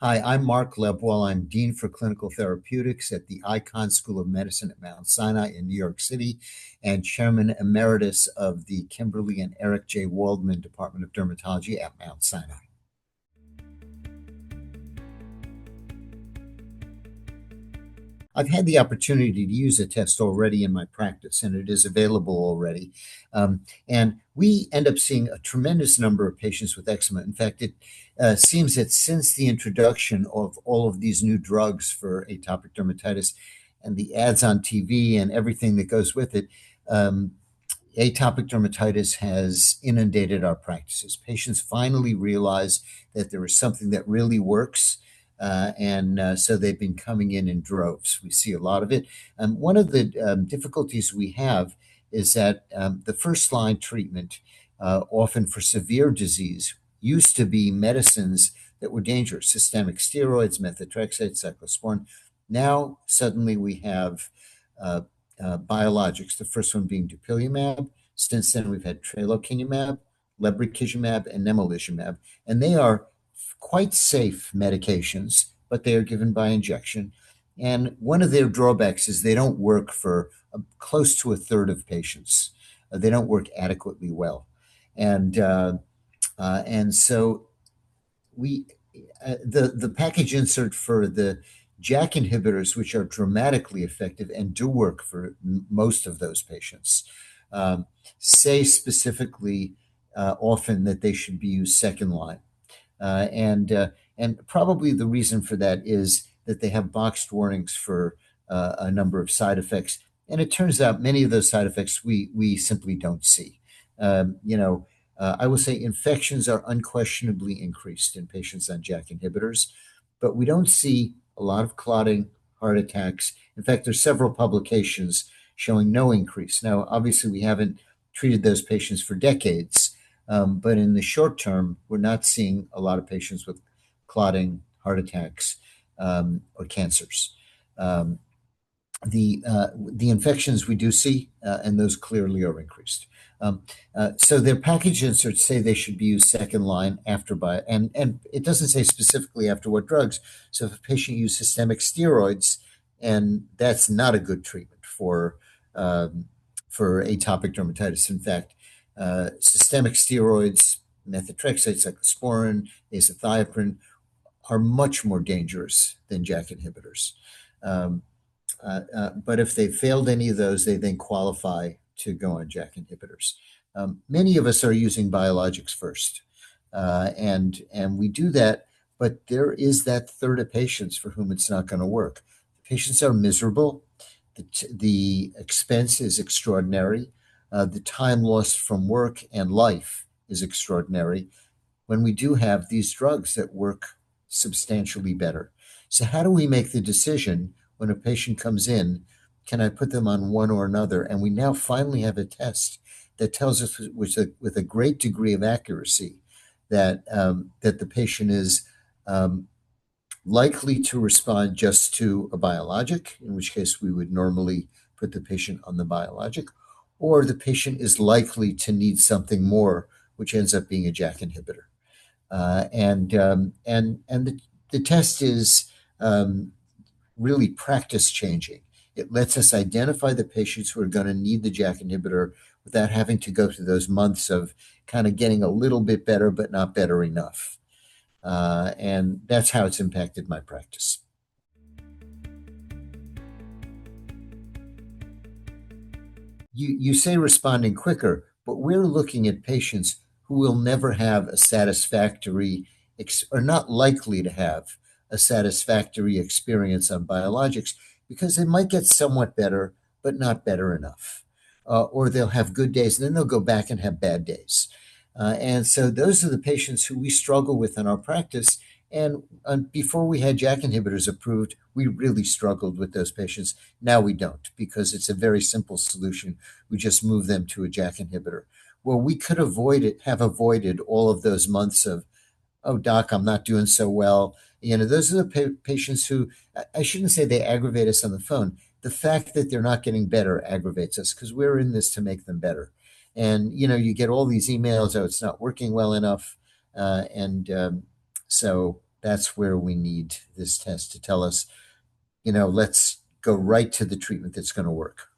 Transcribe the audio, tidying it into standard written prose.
Hi, I'm Mark Lebwohl. I'm Dean for Clinical Therapeutics at the Icahn School of Medicine at Mount Sinai in New York City and Chairman Emeritus of the Kimberly and Eric J. Waldman Department of Dermatology at Mount Sinai. I've had the opportunity to use a test already in my practice, and it is available already. And we end up seeing a tremendous number of patients with eczema. In fact, it seems that since the introduction of all of these new drugs for atopic dermatitis and the ads on TV and everything that goes with it, atopic dermatitis has inundated our practices. Patients finally realize that there is something that really works. So they've been coming in droves. We see a lot of it. One of the difficulties we have is that the first line treatment, often for severe disease, used to be medicines that were dangerous, systemic steroids, methotrexate, cyclosporin. Now, suddenly we have biologics, the first one being dupilumab. Since then, we've had tralokinumab, lebrikizumab, and nemolizumab, and they are quite safe medications, but they are given by injection. And one of their drawbacks is they don't work for close to a third of patients. They don't work adequately well. And so we the package insert for the JAK inhibitors, which are dramatically effective and do work for most of those patients, say specifically often that they should be used second line. And probably the reason for that is that they have boxed warnings for a number of side effects. And it turns out many of those side effects we simply don't see. I will say infections are unquestionably increased in patients on JAK inhibitors, but we don't see a lot of clotting, heart attacks. In fact, there's several publications showing no increase. Now, obviously, we haven't treated those patients for decades, but in the short term, we're not seeing a lot of patients with clotting, heart attacks, or cancers. The infections we do see, and those clearly are increased. So their package inserts say they should be used second line after and it doesn't say specifically after what drugs. So if a patient uses systemic steroids, and that's not a good treatment for atopic dermatitis. In fact, systemic steroids, methotrexate, cyclosporin, azathioprine are much more dangerous than JAK inhibitors. But if they failed any of those, they then qualify to go on JAK inhibitors. Many of us are using biologics first, and we do that, but there is that third of patients for whom it's not going to work. The patients are miserable. The expense is extraordinary. The time lost from work and life is extraordinary when we do have these drugs that work substantially better. So how do we make the decision when a patient comes in, can I put them on one or another? And we now finally have a test that tells us with a great degree of accuracy that the patient is likely to respond just to a biologic, in which case we would normally put the patient on the biologic, or the patient is likely to need something more, which ends up being a JAK inhibitor. The test is really practice changing. It lets us identify the patients who are going to need the JAK inhibitor without having to go through those months of kind of getting a little bit better, but not better enough. And that's how it's impacted my practice. You say responding quicker, but we're looking at patients who will never have a satisfactory or not likely to have a satisfactory experience on biologics because they might get somewhat better, but not better enough. Or they'll have good days and then they'll go back and have bad days. And so those are the patients who we struggle with in our practice. And before we had JAK inhibitors approved, we really struggled with those patients. Now we don't because it's a very simple solution. We just move them to a JAK inhibitor. Well, we could have avoided all of those months of, oh, doc, I'm not doing so well. Those are the patients who, I shouldn't say they aggravate us on the phone. The fact that they're not getting better aggravates us because we're in this to make them better. And, you get all these emails, oh, it's not working well enough. So That's where we need this test to tell us, let's go right to the treatment that's going to work.